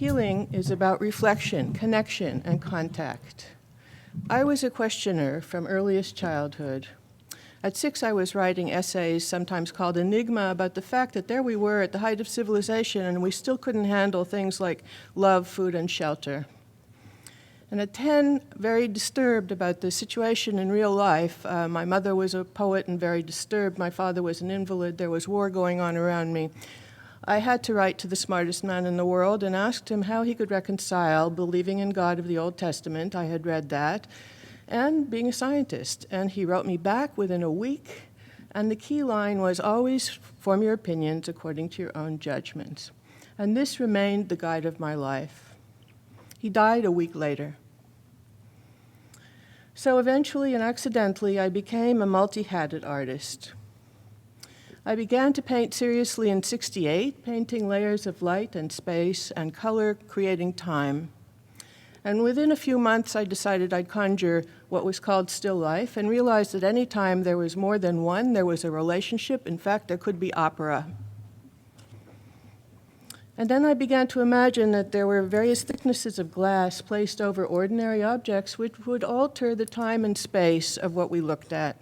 Healing is about reflection, connection, and contact. I was a questioner from earliest childhood. At 6, I was writing essays, sometimes called Enigma, about the fact that there we were at the height of civilization and we still couldn't handle things like love, food, and shelter. And at 10, very disturbed about the situation in real life. My mother was a poet and very disturbed. My father was an invalid. There was war going on around me. I had to write to the smartest man in the world and asked him how he could reconcile believing in God of the Old Testament, I had read that, and being a scientist. And he wrote me back within a week, and the key line was always form your opinions according to your own judgments. And this remained the guide of my life. He died a week later. So eventually and accidentally, I became a multi-hatted artist. I began to paint seriously in '68, painting layers of light and space and color, creating time. And within a few months, I decided I'd conjure what was called still life and realized that any time there was more than one, there was a relationship. In fact, there could be opera. And then I began to imagine that there were various thicknesses of glass placed over ordinary objects which would alter the time and space of what we looked at.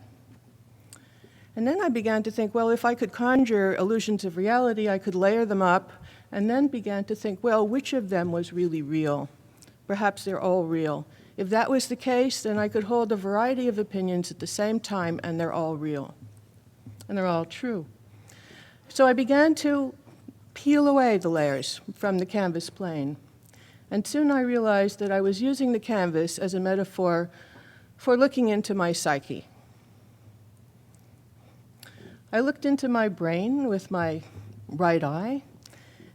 And then I began to think, well, if I could conjure illusions of reality, I could layer them up, and then began to think, well, which of them was really real? Perhaps they're all real. If that was the case, then I could hold a variety of opinions at the same time, and they're all real. And they're all true. So I began to peel away the layers from the canvas plane. And soon I realized that I was using the canvas as a metaphor for looking into my psyche. I looked into my brain with my right eye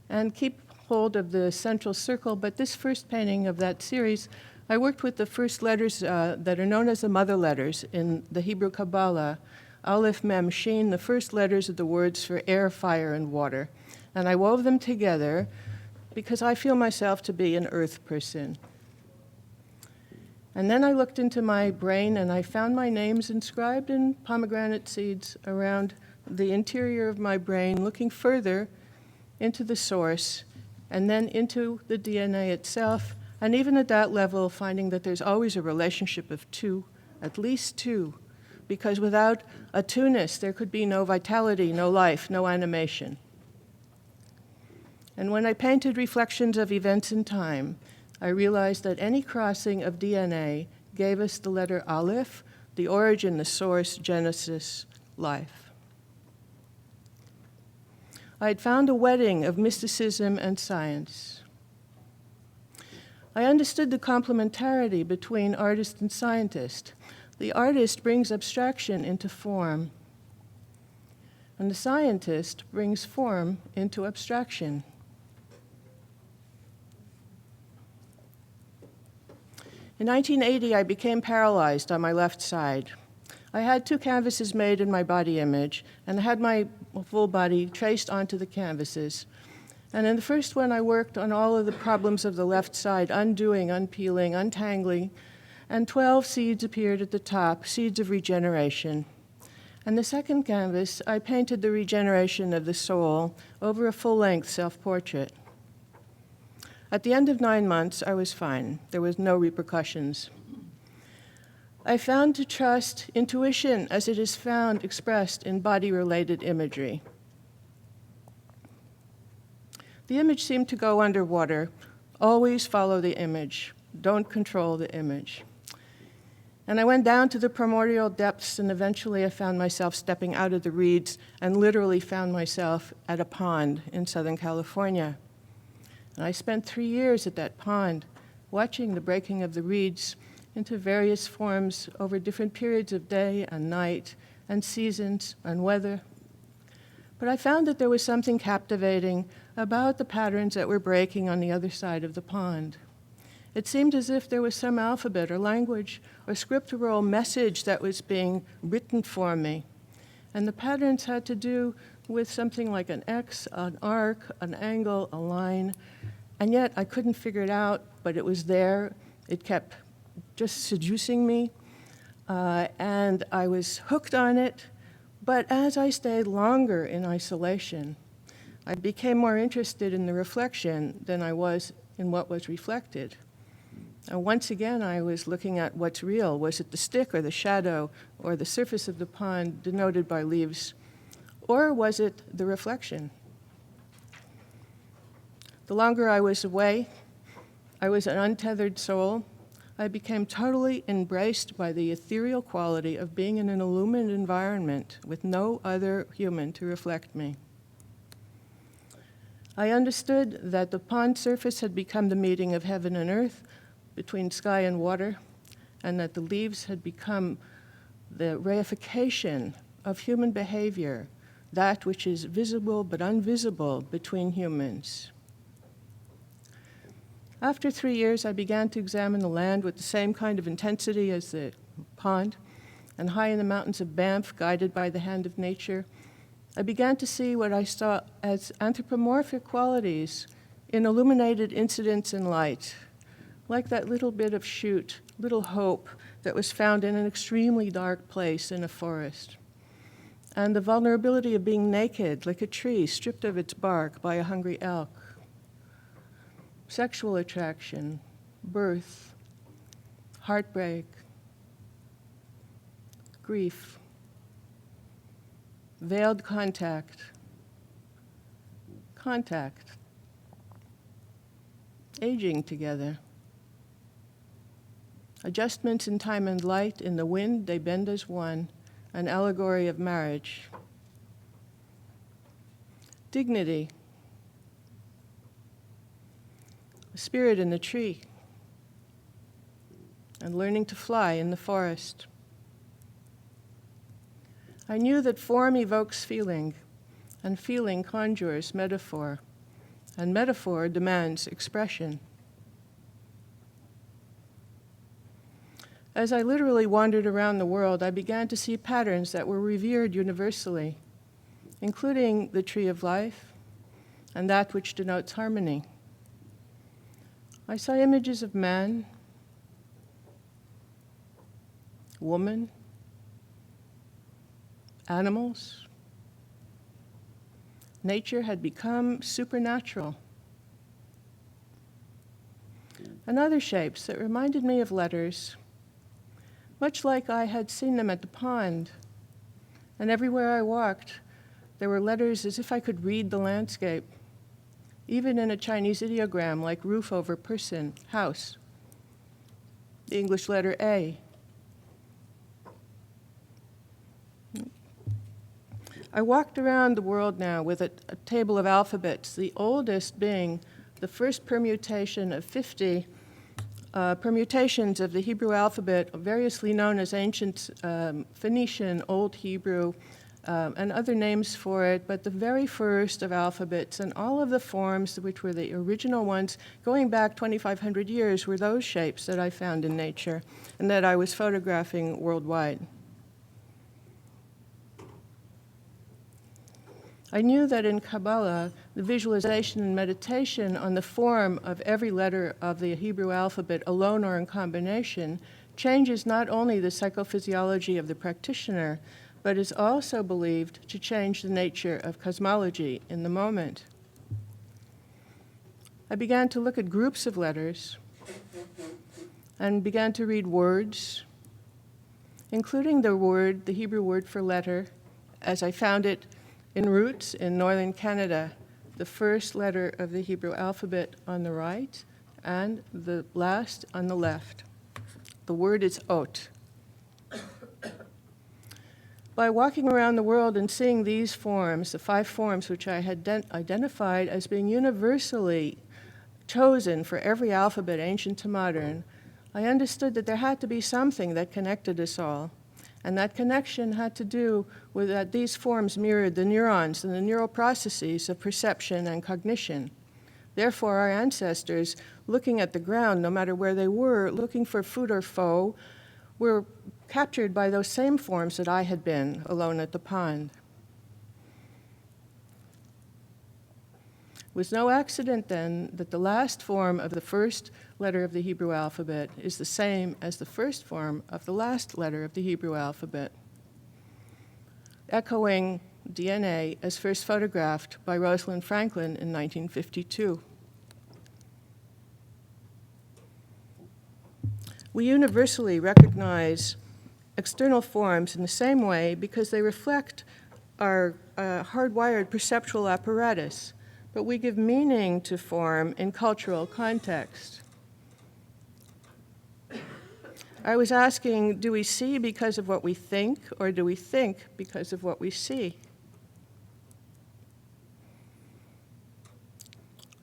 and keep hold of the central circle, but this first painting of that series, I worked with the first letters that are known as the mother letters in the Hebrew Kabbalah, Aleph, Mem, Shin, the first letters of the words for air, fire, and water. And I wove them together because I feel myself to be an earth person. And then I looked into my brain and I found my names inscribed in pomegranate seeds around the interior of my brain, looking further into the source and then into the DNA itself. And even at that level, finding that there's always a relationship of two, at least two, because without a two-ness, there could be no vitality, no life, no animation. And when I painted reflections of events in time, I realized that any crossing of DNA gave us the letter Aleph, the origin, the source, genesis, life. I had found a wedding of mysticism and science. I understood the complementarity between artist and scientist. The artist brings abstraction into form, and the scientist brings form into abstraction. In 1980, I became paralyzed on my left side. I had 2 canvases made in my body image, and I had my full body traced onto the canvases. And in the first one, I worked on all of the problems of the left side, undoing, unpeeling, untangling, and 12 seeds appeared at the top, seeds of regeneration. And the second canvas, I painted the regeneration of the soul over a full-length self-portrait. At the end of 9 months, I was fine. There was no repercussions. I found to trust intuition as it is found expressed in body-related imagery. The image seemed to go underwater. Always follow the image. Don't control the image. And I went down to the primordial depths, and eventually I found myself stepping out of the reeds and literally found myself at a pond in Southern California. And I spent 3 years at that pond, watching the breaking of the reeds into various forms over different periods of day and night and seasons and weather. But I found that there was something captivating about the patterns that were breaking on the other side of the pond. It seemed as if there was some alphabet or language or scriptural message that was being written for me. And the patterns had to do with something like an X, an arc, an angle, a line. And yet I couldn't figure it out, but it was there. It kept just seducing me. And I was hooked on it. But as I stayed longer in isolation, I became more interested in the reflection than I was in what was reflected. And once again, I was looking at what's real. Was it the stick or the shadow or the surface of the pond denoted by leaves? Or was it the reflection? The longer I was away, I was an untethered soul. I became totally embraced by the ethereal quality of being in an illumined environment with no other human to reflect me. I understood that the pond surface had become the meeting of heaven and earth, between sky and water, and that the leaves had become the reification of human behavior, that which is visible but invisible between humans. After 3 years, I began to examine the land with the same kind of intensity as the pond, and high in the mountains of Banff, guided by the hand of nature, I began to see what I saw as anthropomorphic qualities in illuminated incidents in light, like that little bit of shoot, little hope that was found in an extremely dark place in a forest, and the vulnerability of being naked, like a tree stripped of its bark by a hungry elk. Sexual attraction, birth, heartbreak, grief, veiled contact, aging together, adjustments in time and light, in the wind they bend as one, an allegory of marriage, dignity, the spirit in the tree, and learning to fly in the forest. I knew that form evokes feeling, and feeling conjures metaphor, and metaphor demands expression. As I literally wandered around the world, I began to see patterns that were revered universally, including the tree of life and that which denotes harmony. I saw images of man, woman, animals. Nature had become supernatural. And other shapes that reminded me of letters, much like I had seen them at the pond. And everywhere I walked, there were letters as if I could read the landscape, even in a Chinese ideogram like roof over person, house. The English letter A. I walked around the world now with a table of alphabets, the oldest being the first permutation of 50 permutations of the Hebrew alphabet, variously known as ancient Phoenician, Old Hebrew, and other names for it, but the very first of alphabets, and all of the forms, which were the original ones, going back 2,500 years, were those shapes that I found in nature and that I was photographing worldwide. I knew that in Kabbalah, the visualization and meditation on the form of every letter of the Hebrew alphabet, alone or in combination, changes not only the psychophysiology of the practitioner, but is also believed to change the nature of cosmology in the moment. I began to look at groups of letters and began to read words, including the Hebrew word for letter, as I found it in Roots in northern Canada, the first letter of the Hebrew alphabet on the right and the last on the left. The word is ot. By walking around the world and seeing these forms, the 5 forms which I had identified as being universally chosen for every alphabet, ancient to modern, I understood that there had to be something that connected us all. And that connection had to do with that these forms mirrored the neurons and the neural processes of perception and cognition. Therefore, our ancestors, looking at the ground, no matter where they were, looking for food or foe, were captured by those same forms that I had been alone at the pond. It was no accident, then, that the last form of the first letter of the Hebrew alphabet is the same as the first form of the last letter of the Hebrew alphabet, echoing DNA as first photographed by Rosalind Franklin in 1952. We universally recognize external forms in the same way because they reflect our hardwired perceptual apparatus, but we give meaning to form in cultural context. I was asking, do we see because of what we think, or do we think because of what we see?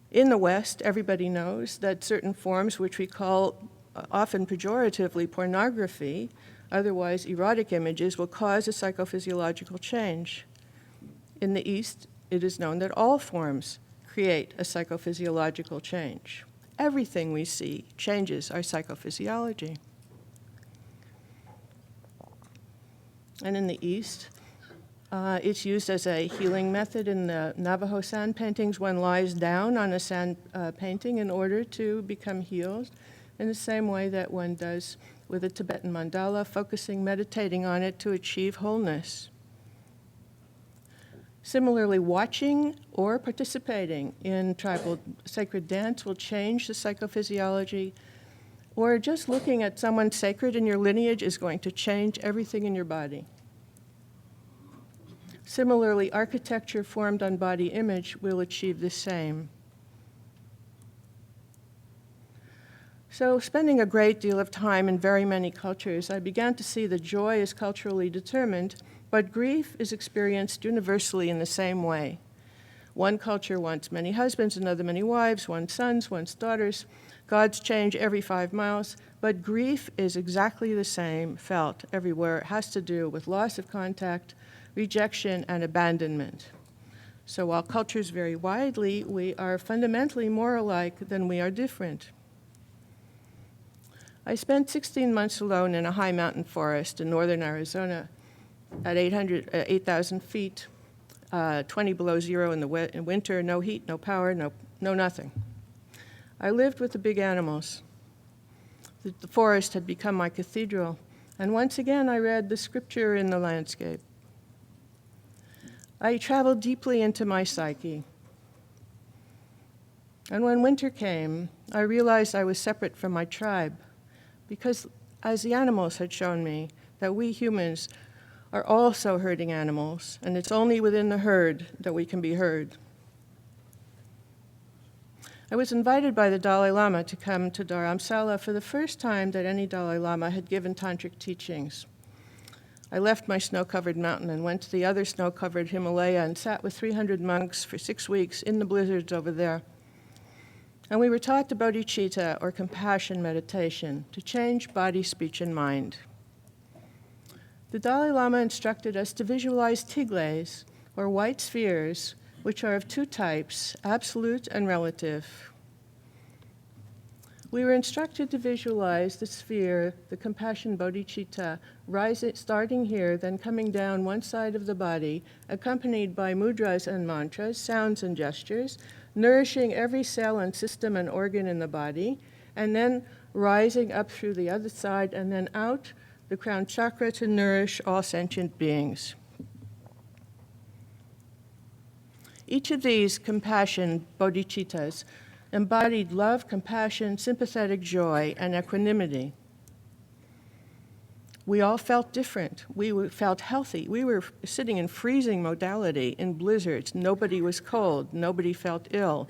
In the West, everybody knows that certain forms, which we call often pejoratively pornography, otherwise erotic images, will cause a psychophysiological change. In the East, it is known that all forms create a psychophysiological change. Everything we see changes our psychophysiology. And in the East, it's used as a healing method in the Navajo sand paintings. One lies down on a sand painting in order to become healed, in the same way that one does with a Tibetan mandala, focusing, meditating on it to achieve wholeness. Similarly, watching or participating in tribal sacred dance will change the psychophysiology, or just looking at someone sacred in your lineage is going to change everything in your body. Similarly, architecture formed on body image will achieve the same. So, spending a great deal of time in very many cultures, I began to see that joy is culturally determined, but grief is experienced universally in the same way. One culture wants many husbands, another many wives, one sons, one's daughters. Gods change every 5 miles, but grief is exactly the same, felt everywhere. It has to do with loss of contact, rejection, and abandonment. So while cultures vary widely, we are fundamentally more alike than we are different. I spent 16 months alone in a high mountain forest in northern Arizona at 8,000 feet, 20 below zero in winter, no heat, no power, no nothing. I lived with the big animals. The forest had become my cathedral, and once again I read the scripture in the landscape. I traveled deeply into my psyche. And when winter came, I realized I was separate from my tribe, because as the animals had shown me, that we humans are also herding animals, and it's only within the herd that we can be heard. I was invited by the Dalai Lama to come to Dharamsala for the first time that any Dalai Lama had given tantric teachings. I left my snow-covered mountain and went to the other snow-covered Himalaya and sat with 300 monks for 6 weeks in the blizzards over there. And we were taught the bodhicitta, or compassion meditation, to change body, speech, and mind. The Dalai Lama instructed us to visualize tigles, or white spheres, which are of two types, absolute and relative. We were instructed to visualize the sphere, the compassion bodhicitta, starting here, then coming down one side of the body, accompanied by mudras and mantras, sounds and gestures, nourishing every cell and system and organ in the body, and then rising up through the other side and then out the crown chakra to nourish all sentient beings. Each of these compassion bodhicittas embodied love, compassion, sympathetic joy, and equanimity. We all felt different. We felt healthy. We were sitting in freezing modality in blizzards. Nobody was cold. Nobody felt ill.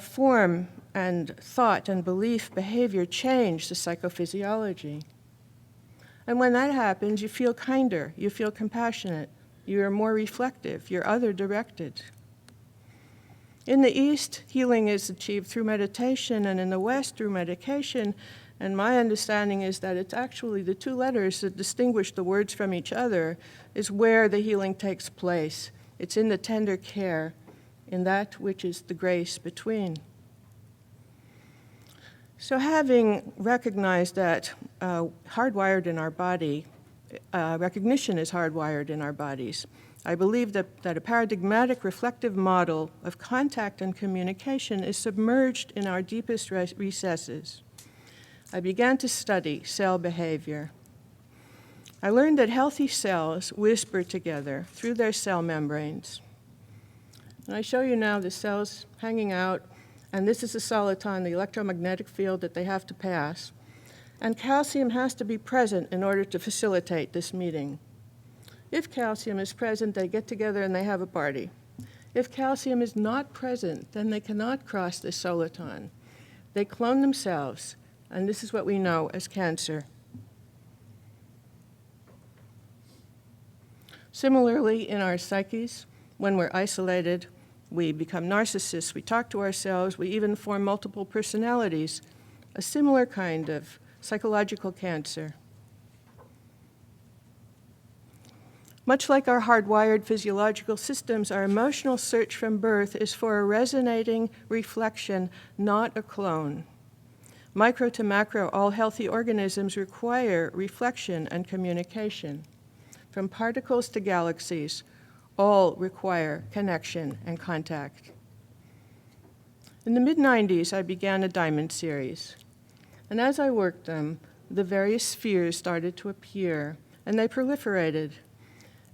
Form and thought and belief, behavior change the psychophysiology. And when that happens, you feel kinder. You feel compassionate. You're more reflective. You're other-directed. In the East, healing is achieved through meditation, and in the West, through medication. And my understanding is that it's actually the two letters that distinguish the words from each other is where the healing takes place. It's in the tender care, in that which is the grace between. So having recognized that hardwired in our body, recognition is hardwired in our bodies, I believe that a paradigmatic reflective model of contact and communication is submerged in our deepest recesses. I began to study cell behavior. I learned that healthy cells whisper together through their cell membranes. And I show you now the cells hanging out, and this is the soliton, the electromagnetic field that they have to pass. And calcium has to be present in order to facilitate this meeting. If calcium is present, they get together and they have a party. If calcium is not present, then they cannot cross the soliton. They clone themselves, and this is what we know as cancer. Similarly, in our psyches, when we're isolated, we become narcissists, we talk to ourselves, we even form multiple personalities, a similar kind of psychological cancer. Much like our hardwired physiological systems, our emotional search from birth is for a resonating reflection, not a clone. Micro to macro, all healthy organisms require reflection and communication. From particles to galaxies, all require connection and contact. In the mid-90s, I began a diamond series. And as I worked them, the various spheres started to appear, and they proliferated.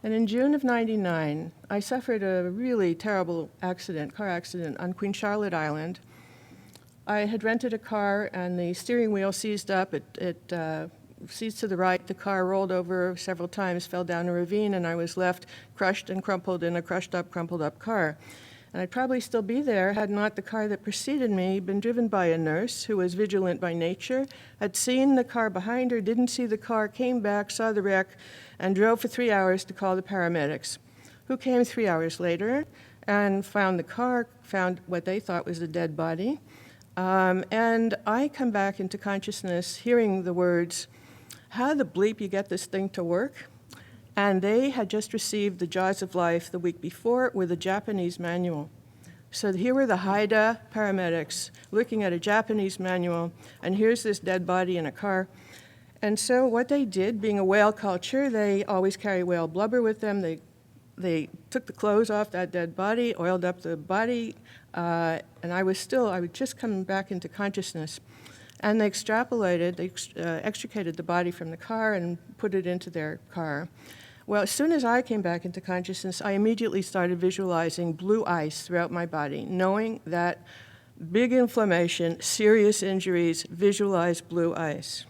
And in June of '99, I suffered a really terrible car accident on Queen Charlotte Island. I had rented a car, and the steering wheel seized up. It seized to the right. The car rolled over several times, fell down a ravine, and I was left crushed and crumpled in a crushed-up, crumpled-up car. And I'd probably still be there had not the car that preceded me been driven by a nurse who was vigilant by nature, had seen the car behind her, didn't see the car, came back, saw the wreck, and drove for 3 hours to call the paramedics, who came 3 hours later and found the car, found what they thought was a dead body. And I come back into consciousness hearing the words, "How the bleep you get this thing to work?" And they had just received the Jaws of Life the week before with a Japanese manual. So here were the Haida paramedics looking at a Japanese manual, and here's this dead body in a car. And so what they did, being a whale culture, they always carry whale blubber with them. They took the clothes off that dead body, oiled up the body, and I was just coming back into consciousness. And they extricated the body from the car and put it into their car. Well, as soon as I came back into consciousness, I immediately started visualizing blue ice throughout my body, knowing that big inflammation, serious injuries, visualize blue ice.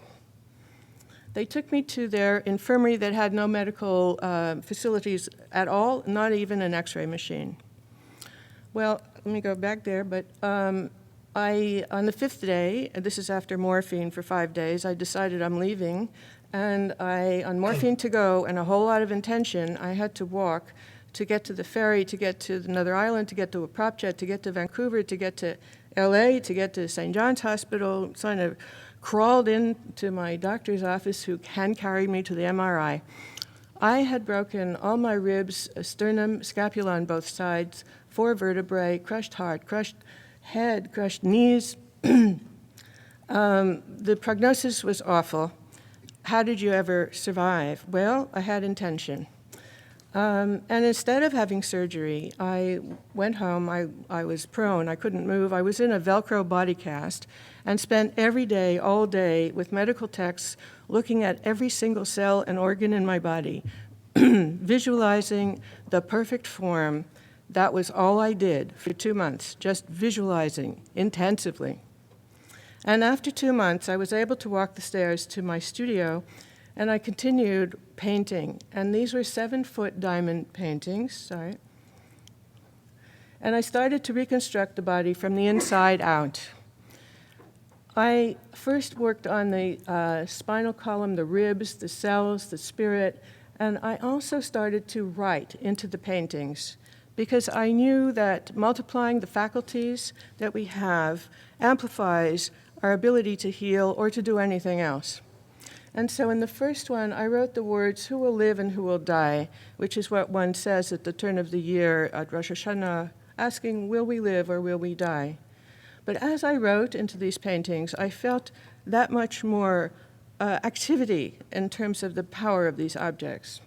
They took me to their infirmary that had no medical facilities at all, not even an x-ray machine. Well, let me go back there, but on the 5th day, this is after morphine for 5 days, I decided I'm leaving, and on morphine to go and a whole lot of intention, I had to walk to get to the ferry, to get to another island, to get to a prop jet, to get to Vancouver, to get to LA, to get to St. John's Hospital, kind of crawled into my doctor's office who hand carried me to the MRI. I had broken all my ribs, sternum, scapula on both sides, 4 vertebrae, crushed heart, crushed head, crushed knees. The prognosis was awful. How did you ever survive? Well, I had intention. And instead of having surgery, I went home. I was prone. I couldn't move. I was in a Velcro body cast and spent every day, all day, with medical techs looking at every single cell and organ in my body, visualizing the perfect form. That was all I did for 2 months, just visualizing intensively. And after 2 months, I was able to walk the stairs to my studio, and I continued painting. And these were 7-foot diamond paintings, And I started to reconstruct the body from the inside out. I first worked on the spinal column, the ribs, the cells, the spirit, and I also started to write into the paintings, because I knew that multiplying the faculties that we have amplifies our ability to heal or to do anything else. And so in the first one, I wrote the words, "Who will live and who will die," which is what one says at the turn of the year at Rosh Hashanah, asking, will we live or will we die? But as I wrote into these paintings, I felt that much more activity in terms of the power of these objects.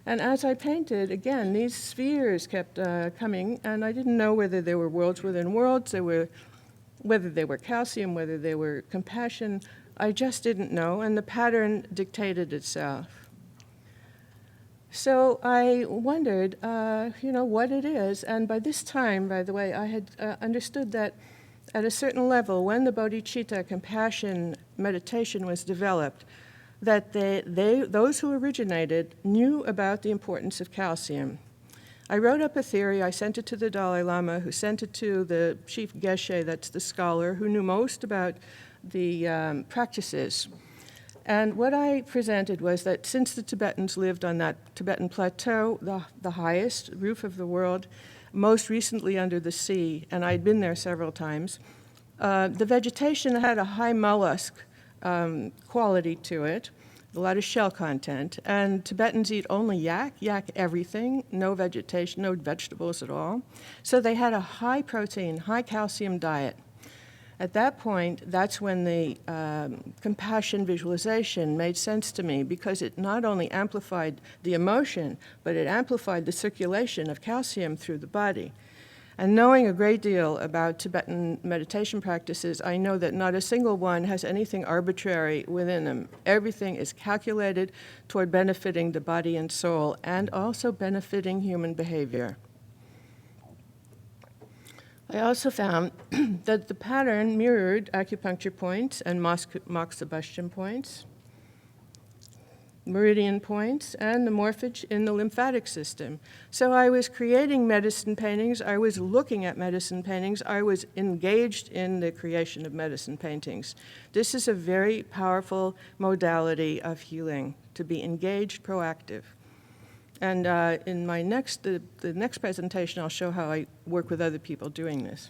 And as I painted, again, these spheres kept coming, and I didn't know whether they were worlds within worlds, whether they were calcium, whether they were compassion. I just didn't know, and the pattern dictated itself. So I wondered, what it is. And by this time, by the way, I had understood that at a certain level, when the bodhicitta compassion meditation was developed, that those who originated knew about the importance of calcium. I wrote up a theory, I sent it to the Dalai Lama, who sent it to the chief geshe, that's the scholar, who knew most about the practices. And what I presented was that since the Tibetans lived on that Tibetan plateau, the highest roof of the world, most recently under the sea, and I'd been there several times, the vegetation had a high mollusk quality to it, a lot of shell content, and Tibetans eat only yak everything, no vegetation, no vegetables at all. So they had a high protein, high calcium diet. At that point, that's when the compassion visualization made sense to me, because it not only amplified the emotion, but it amplified the circulation of calcium through the body. And knowing a great deal about Tibetan meditation practices, I know that not a single one has anything arbitrary within them. Everything is calculated toward benefiting the body and soul, and also benefiting human behavior. I also found that the pattern mirrored acupuncture points and moxibustion points, meridian points, and the morphage in the lymphatic system. So I was creating medicine paintings, I was looking at medicine paintings, I was engaged in the creation of medicine paintings. This is a very powerful modality of healing, to be engaged, proactive. And in my the next presentation, I'll show how I work with other people doing this.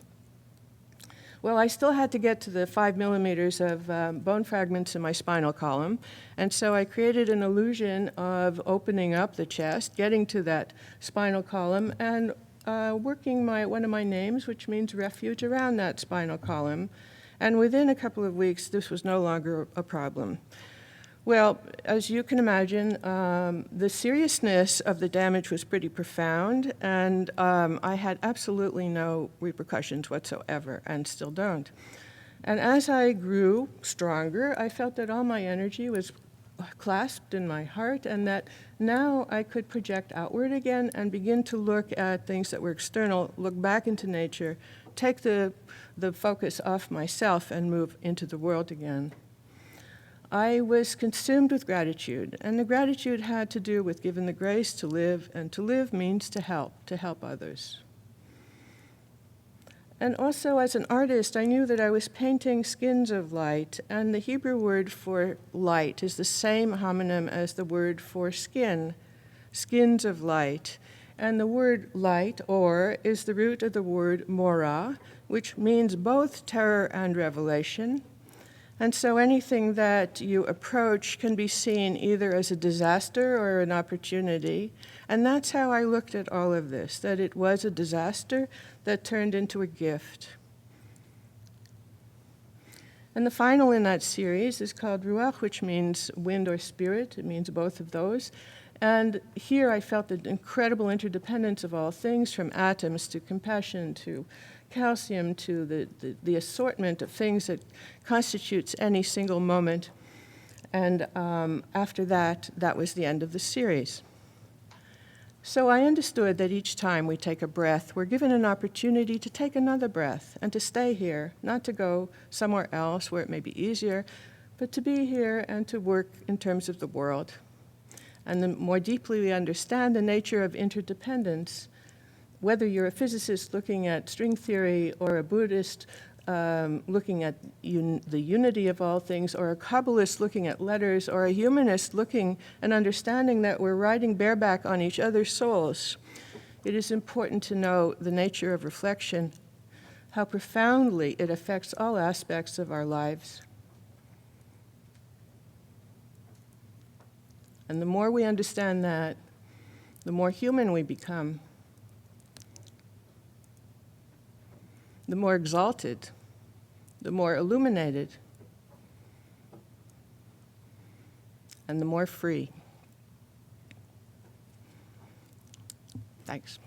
Well, I still had to get to the 5 millimeters of bone fragments in my spinal column, and so I created an illusion of opening up the chest, getting to that spinal column, and working one of my names, which means refuge, around that spinal column. And within a couple of weeks, this was no longer a problem. Well, as you can imagine, the seriousness of the damage was pretty profound, and I had absolutely no repercussions whatsoever, and still don't. And as I grew stronger, I felt that all my energy was clasped in my heart, and that now I could project outward again and begin to look at things that were external, look back into nature, take the focus off myself and move into the world again. I was consumed with gratitude, and the gratitude had to do with given the grace to live, and to live means to help others. And also, as an artist, I knew that I was painting skins of light, and the Hebrew word for light is the same homonym as the word for skin, skins of light. And the word light, or, is the root of the word mora, which means both terror and revelation. And so anything that you approach can be seen either as a disaster or an opportunity. And that's how I looked at all of this, that it was a disaster that turned into a gift. And the final in that series is called Ruach, which means wind or spirit. It means both of those. And here I felt the incredible interdependence of all things, from atoms to compassion to calcium to the assortment of things that constitutes any single moment. And after that, that was the end of the series. So I understood that each time we take a breath, we're given an opportunity to take another breath and to stay here, not to go somewhere else where it may be easier, but to be here and to work in terms of the world. And the more deeply we understand the nature of interdependence, whether you're a physicist looking at string theory, or a Buddhist looking at the unity of all things, or a Kabbalist looking at letters, or a humanist looking and understanding that we're riding bareback on each other's souls, it is important to know the nature of reflection, how profoundly it affects all aspects of our lives. And the more we understand that, the more human we become, the more exalted, the more illuminated, and the more free. Thanks.